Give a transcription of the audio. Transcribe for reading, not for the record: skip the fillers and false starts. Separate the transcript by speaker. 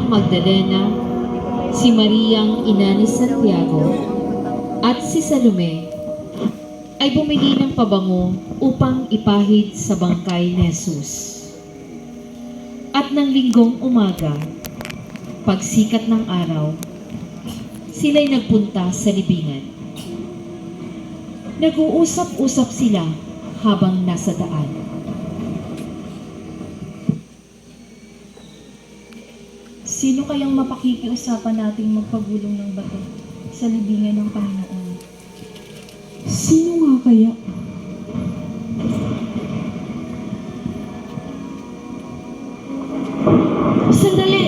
Speaker 1: Magdalena, si Mariang ina ni Santiago, at si Salome ay bumili ng pabango upang ipahid sa bangkay ni Jesus. At ng linggong umaga, pagsikat ng araw, sila'y nagpunta sa libingan. Nag-uusap-usap sila habang nasa daan.
Speaker 2: Sino kayang mapakikiusapan nating magpagulong ng bato sa libingan ng Panginoon?
Speaker 3: Sino nga kaya?
Speaker 1: Sandali!